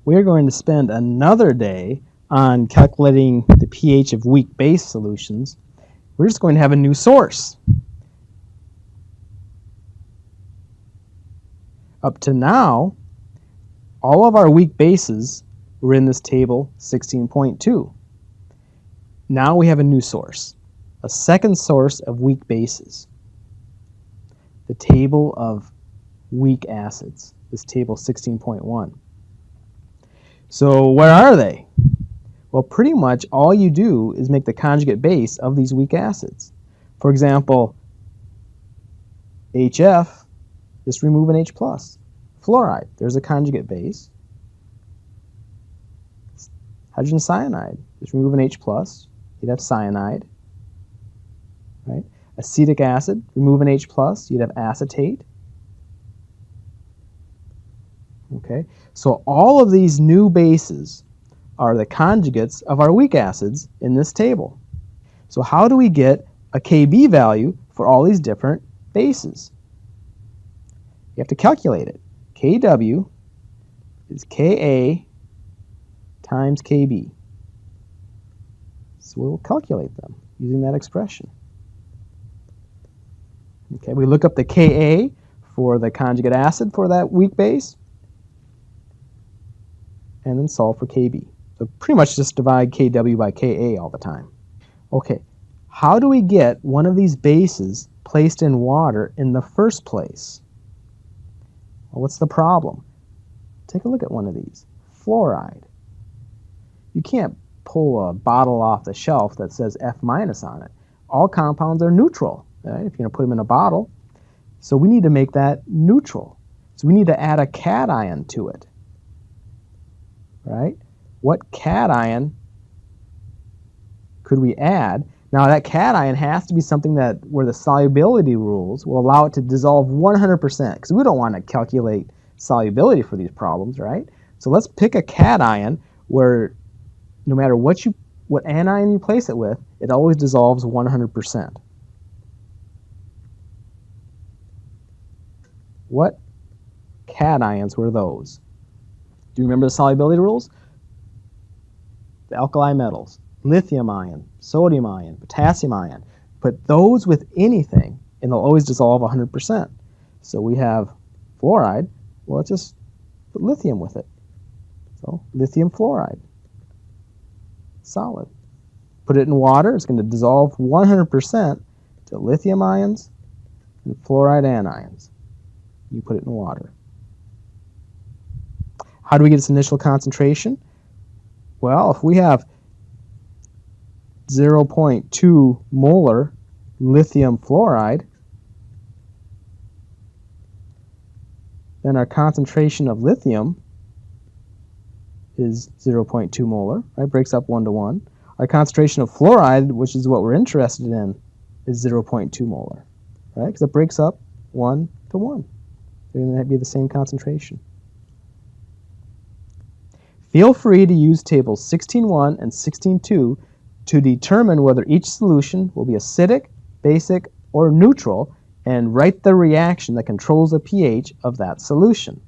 we're going to spend another day on calculating the pH of weak base solutions. We're just going to have a new source. Up to now, all of our weak bases were in this table 16.2. Now we have a new source, a second source of weak bases, the table of weak acids, this table 16.1. So where are they? Well, pretty much all you do is make the conjugate base of these weak acids. For example, HF, just remove an H+. Fluoride, there's a conjugate base. Hydrogen cyanide, just remove an H+, you'd have cyanide. Right? Acetic acid, remove an H+, you'd have acetate. Okay, so all of these new bases are the conjugates of our weak acids in this table. So how do we get a Kb value for all these different bases? You have to calculate it. Kw is Ka times Kb. So we'll calculate them using that expression. Okay, we look up the Ka for the conjugate acid for that weak base, and then solve for Kb. So pretty much just divide Kw by Ka all the time. Okay, how do we get one of these bases placed in water in the first place? Well, what's the problem? Take a look at one of these. Fluoride. You can't pull a bottle off the shelf that says F- on it. All compounds are neutral, right, if you're going to put them in a bottle. So we need to make that neutral. So we need to add a cation to it. Right? What cation could we add? Now that cation has to be something that where the solubility rules will allow it to dissolve 100%, because we don't want to calculate solubility for these problems, right? So let's pick a cation where no matter what anion you place it with, it always dissolves 100%. What cations were those? Do you remember the solubility rules? The alkali metals, lithium ion, sodium ion, potassium ion. Put those with anything, and they'll always dissolve 100%. So we have fluoride. Well, let's just put lithium with it. So lithium fluoride, solid. Put it in water. It's going to dissolve 100% to lithium ions and fluoride anions. You put it in water. How do we get its initial concentration? Well, if we have 0.2 molar lithium fluoride, then our concentration of lithium is 0.2 molar, right? Breaks up 1 to 1. Our concentration of fluoride, which is what we're interested in, is 0.2 molar, right? Because it breaks up 1 to 1. They're going to be the same concentration. Feel free to use tables 16.1 and 16.2 to determine whether each solution will be acidic, basic, or neutral, and write the reaction that controls the pH of that solution.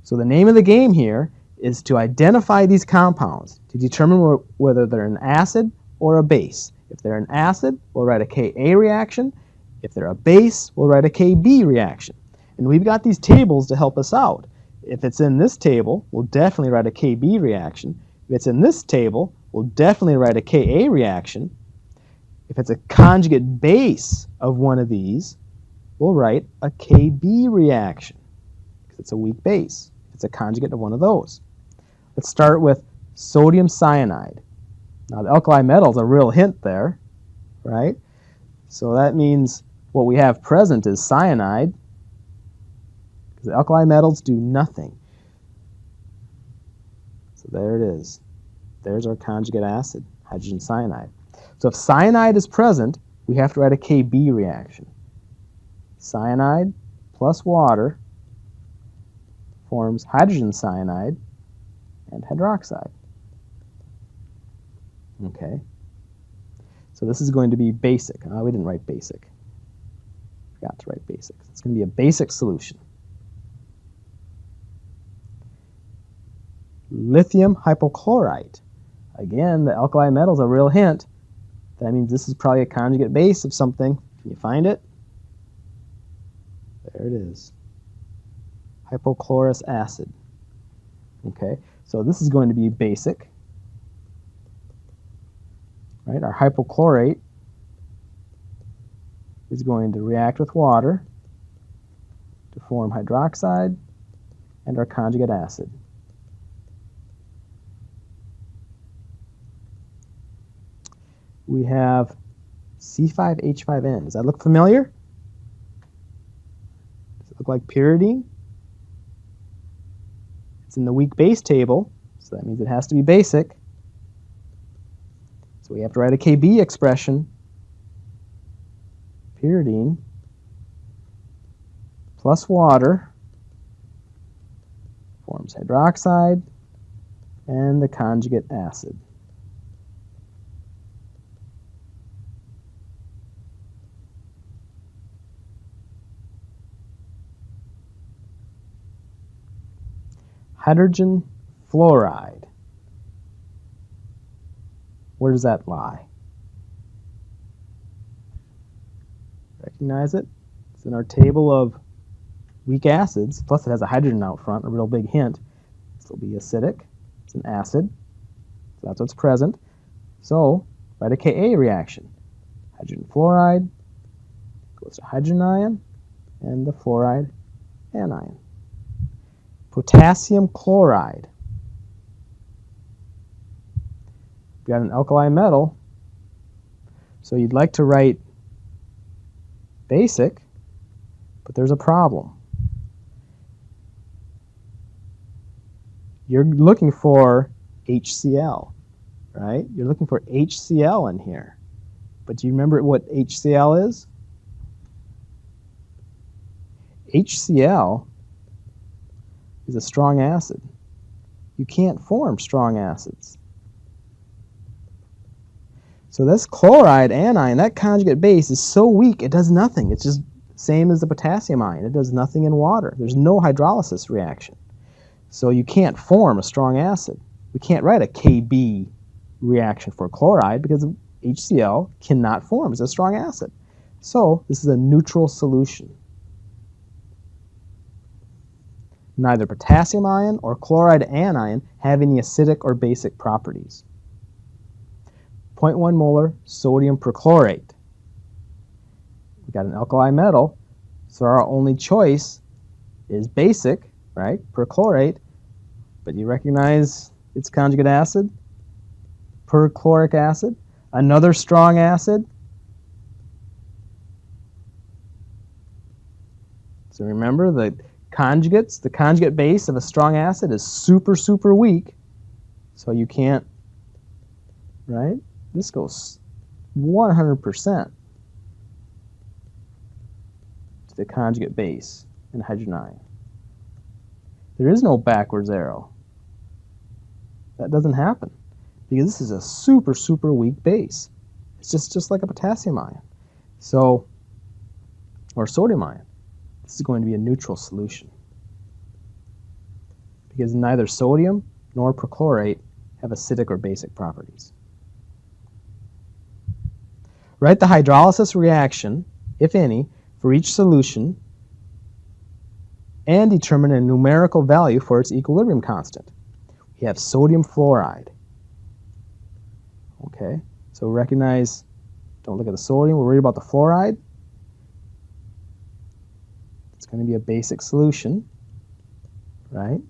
So the name of the game here is to identify these compounds to determine whether they're an acid or a base. If they're an acid, we'll write a Ka reaction. If they're a base, we'll write a Kb reaction. And we've got these tables to help us out. If it's in this table, we'll definitely write a Kb reaction. If it's in this table, we'll definitely write a Ka reaction. If it's a conjugate base of one of these, we'll write a Kb reaction, because it's a weak base. It's a conjugate of one of those. Let's start with sodium cyanide. Now the alkali metal's a real hint there, right? So that means what we have present is cyanide, because the alkali metals do nothing. So there it is. There's our conjugate acid, hydrogen cyanide. So if cyanide is present, we have to write a Kb reaction. Cyanide plus water forms hydrogen cyanide and hydroxide. Okay. So this is going to be basic. We didn't write basic. Forgot to write basic. It's going to be a basic solution. lithium hypochlorite. Again, the alkali metal is a real hint. That means this is probably a conjugate base of something. Can you find it? There it is. Hypochlorous acid. Okay, so this is going to be basic. Right, our hypochlorite is going to react with water to form hydroxide and our conjugate acid. We have C5H5N. Does that look familiar? Does it look like pyridine? It's in the weak base table, so that means it has to be basic. So we have to write a Kb expression. Pyridine plus water forms hydroxide and the conjugate acid. Hydrogen fluoride. Where does that lie? Recognize it? It's in our table of weak acids, plus it has a hydrogen out front, a real big hint. This will be acidic. It's an acid, so that's what's present. So, write a Ka reaction. Hydrogen fluoride goes to hydrogen ion and the fluoride anion. Potassium chloride. We've got an alkali metal, so you'd like to write basic, but there's a problem. You're looking for HCl, right? You're looking for HCl in here. But do you remember what HCl is? HCl is a strong acid. You can't form strong acids. So this chloride anion, that conjugate base, is so weak it does nothing. It's just the same as the potassium ion. It does nothing in water. There's no hydrolysis reaction. So you can't form a strong acid. We can't write a Kb reaction for chloride because HCl cannot form as a strong acid. So this is a neutral solution. Neither potassium ion or chloride anion have any acidic or basic properties. 0.1 molar sodium perchlorate. We've got an alkali metal, so our only choice is basic, right? Perchlorate, but you recognize its conjugate acid, perchloric acid, another strong acid. So remember, the conjugate base of a strong acid is super, super weak, so you can't, right? This goes 100% to the conjugate base in hydrogen ion. There is no backwards arrow. That doesn't happen because this is a super, super weak base. It's just like a potassium ion. So, or sodium ion. This is going to be a neutral solution because neither sodium nor perchlorate have acidic or basic properties. Write the hydrolysis reaction, if any, for each solution and determine a numerical value for its equilibrium constant. We have sodium fluoride. Okay, so recognize, don't look at the sodium, we're worried about the fluoride. It's going to be a basic solution, right?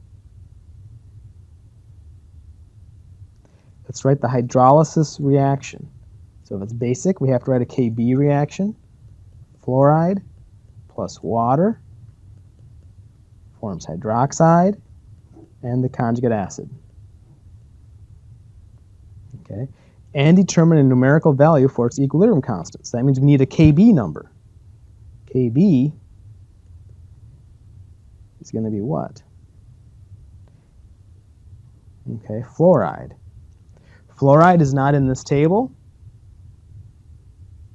Let's write the hydrolysis reaction. So if it's basic, we have to write a Kb reaction. Fluoride plus water forms hydroxide and the conjugate acid. Okay, and determine a numerical value for its equilibrium constant. So that means we need a Kb number. Kb is going to be what? Okay, fluoride. Fluoride is not in this table,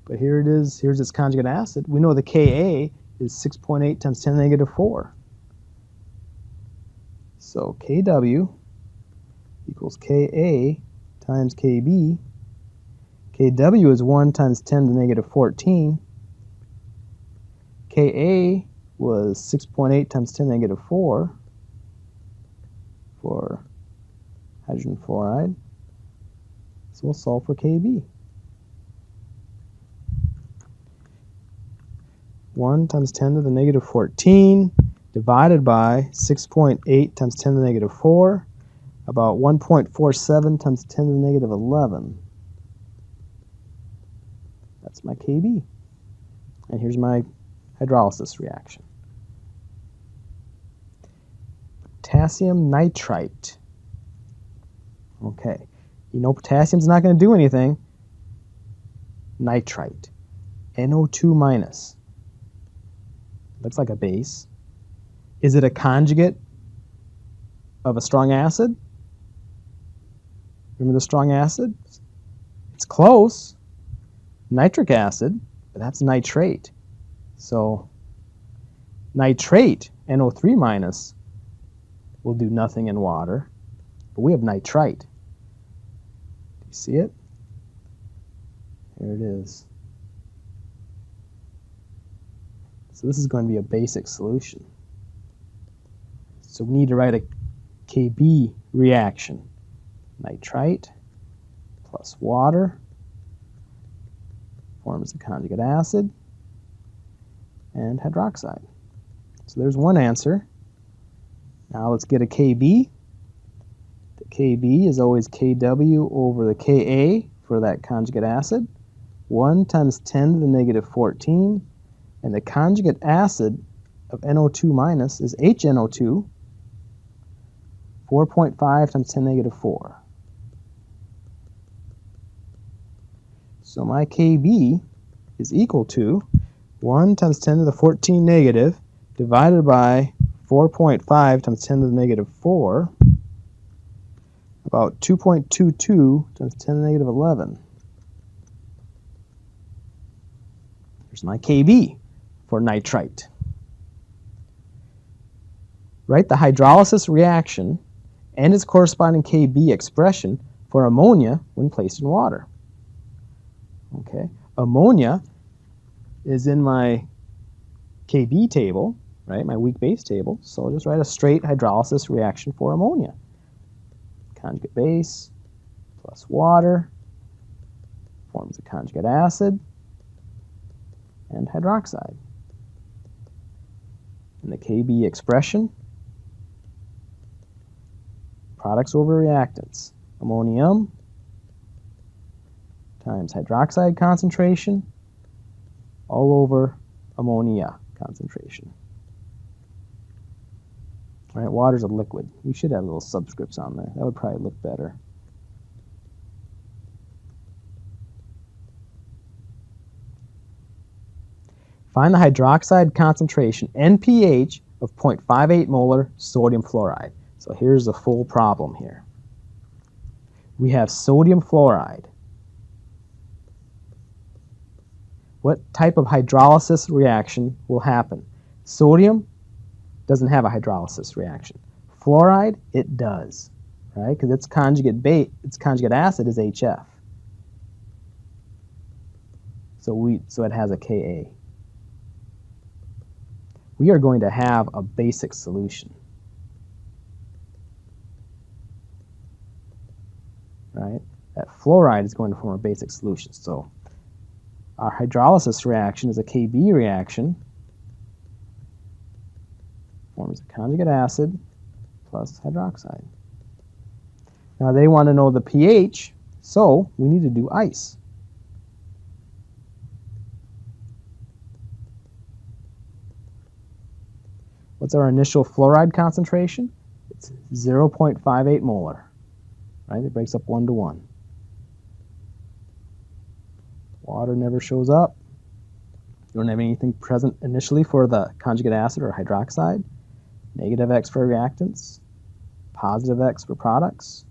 but here it is. Here's its conjugate acid. We know the Ka is 6.8 times 10 to the negative 4. So Kw equals Ka times Kb. Kw is 1 times 10 to the negative 14. Ka was 6.8 times 10 to the negative 4 for hydrogen fluoride. So we'll solve for Kb. 1 times 10 to the negative 14 divided by 6.8 times 10 to the negative 4, about 1.47 times 10 to the negative 11. That's my Kb. And here's my hydrolysis reaction. Potassium nitrite. Okay, you know potassium's not going to do anything. Nitrite. NO2 minus. Looks like a base. Is it a conjugate of a strong acid? Remember the strong acid? It's close. Nitric acid, but that's nitrate. So nitrate, NO3 minus, will do nothing in water, but we have nitrite. Do you see it? Here it is. So this is going to be a basic solution. So we need to write a Kb reaction. Nitrite plus water forms the conjugate acid and hydroxide. So there's one answer. Now let's get a Kb. The Kb is always Kw over the Ka for that conjugate acid. 1 times 10 to the negative 14. And the conjugate acid of NO2 minus is HNO2, 4.5 times 10 to the negative 4. So my Kb is equal to 1 times 10 to the 14 negative divided by 4.5 times 10 to the negative 4, about 2.22 times 10 to the negative 11. Here's my Kb for nitrite. Write the hydrolysis reaction and its corresponding Kb expression for ammonia when placed in water. Okay, ammonia is in my Kb table, right, my weak base table, so I'll just write a straight hydrolysis reaction for ammonia. Conjugate base plus water forms a conjugate acid and hydroxide. And the Kb expression, products over reactants. Ammonium times hydroxide concentration all over ammonia concentration. All right, water's a liquid. We should have little subscripts on there. That would probably look better. Find the hydroxide concentration and pH of 0.58 molar sodium fluoride. So here's the full problem here. We have sodium fluoride. What type of hydrolysis reaction will happen? Sodium doesn't have a hydrolysis reaction. Fluoride, it does, right? Because its conjugate acid is HF. So it has a Ka. We are going to have a basic solution, right? That fluoride is going to form a basic solution. So our hydrolysis reaction is a Kb reaction, forms a conjugate acid plus hydroxide. Now they want to know the pH, so we need to do ice. What's our initial fluoride concentration? It's 0.58 molar, right? It breaks up 1 to 1. Water never shows up. You don't have anything present initially for the conjugate acid or hydroxide. Negative X for reactants, positive X for products.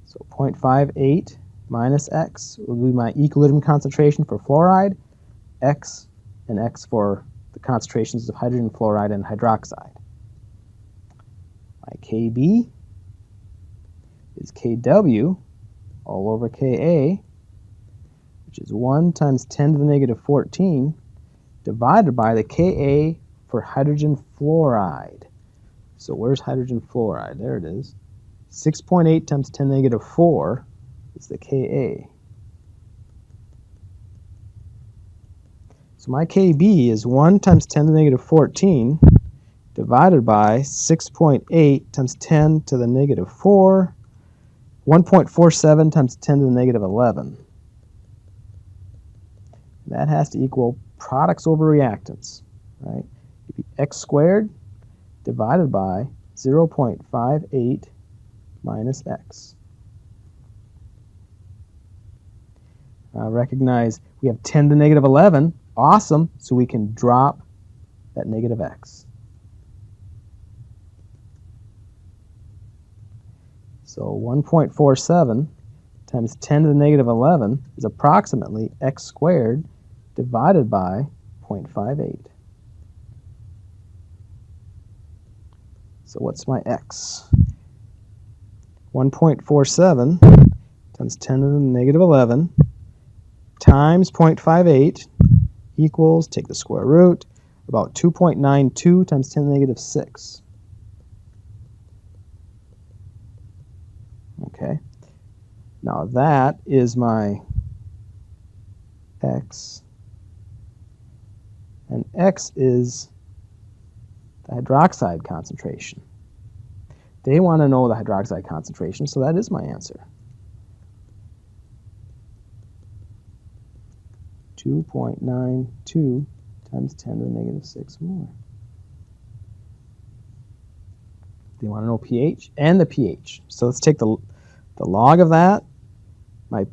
So 0.58 minus X will be my equilibrium concentration for fluoride, X and X for the concentrations of hydrogen fluoride and hydroxide. My Kb is Kw all over Ka, which is 1 times 10 to the negative 14, divided by the Ka for hydrogen fluoride. So where's hydrogen fluoride? There it is. 6.8 times 10 to the negative 4 is the Ka. So my Kb is 1 times 10 to the negative 14 divided by 6.8 times 10 to the negative 4, 1.47 times 10 to the negative 11. That has to equal products over reactants, right? It'd be x squared divided by 0.58 minus x. Recognize we have 10 to the negative 11. Awesome, so we can drop that negative x. So 1.47 times 10 to the negative 11 is approximately x squared divided by 0.58. So what's my x? 1.47 times 10 to the negative 11 times 0.58 equals, take the square root, about 2.92 times 10 to the negative 6. Okay, now that is my x, and x is the hydroxide concentration. They want to know the hydroxide concentration, so that is my answer. 2.92 times 10 to the negative 6 molar. They want to know pH and the pH. So let's take the log of that. My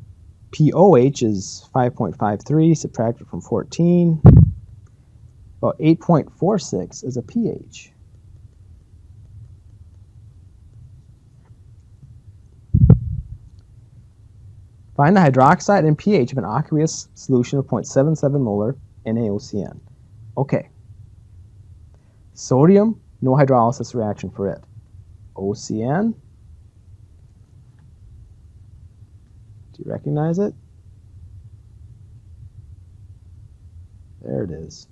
pOH is 5.53, subtract it from 14. About 8.46 is a pH. Find the hydroxide and pH of an aqueous solution of 0.77 molar NaOCN. Okay. Sodium, no hydrolysis reaction for it. OCN. Do you recognize it? There it is.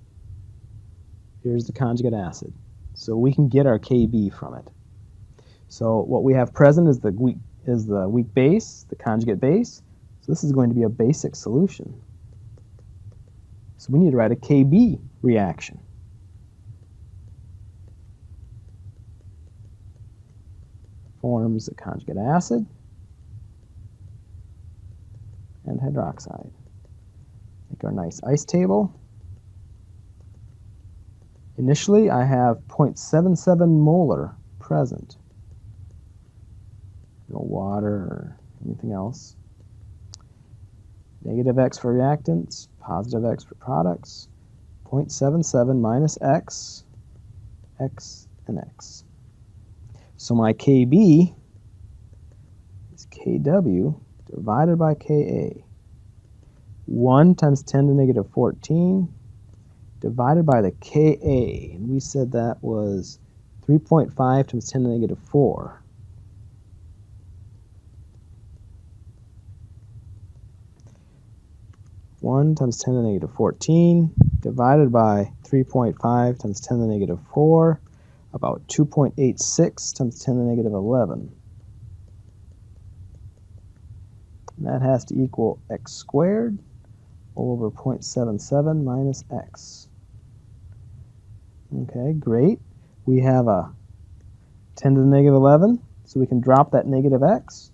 Here's the conjugate acid. So we can get our Kb from it. So what we have present is the weak base, the conjugate base. So this is going to be a basic solution. So we need to write a Kb reaction. Forms a conjugate acid and hydroxide. Make our nice ice table. Initially, I have 0.77 molar present. No water or anything else. Negative x for reactants, positive x for products. 0.77 minus x, x, and x. So my Kb is Kw divided by Ka. 1 times 10 to the negative 14 divided by the Ka. And we said that was 3.5 times 10 to the negative 4. One times 10 to the negative 14 divided by 3.5 times 10 to the negative 4, about 2.86 times 10 to the negative 11. And that has to equal x squared all over 0.77 minus x. Okay, great. We have a 10 to the negative 11, so we can drop that negative x.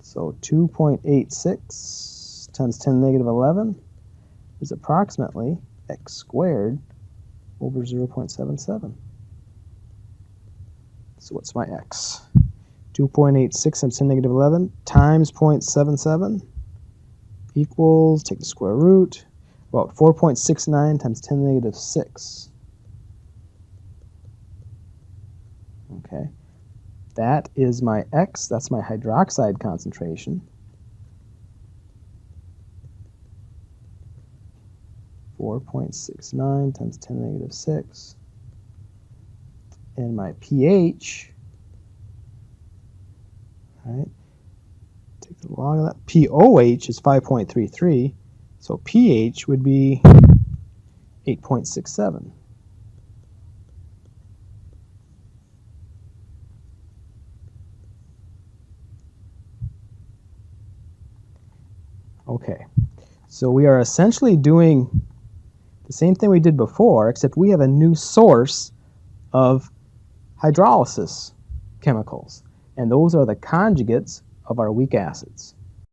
So 2.86 times 10 to the negative 11 is approximately x squared over 0.77. So what's my x? 2.86 times 10 to the negative 11 times 0.77 equals, take the square root, about 4.69 times 10 to the negative 6. Okay, that is my x, that's my hydroxide concentration. 4.69 times 10 to the negative 6. And my pH All right. Take the log of that. POH is 5.33, so pH would be 8.67. Okay, so we are essentially doing the same thing we did before, except we have a new source of hydrolysis chemicals, and those are the conjugates of our weak acids.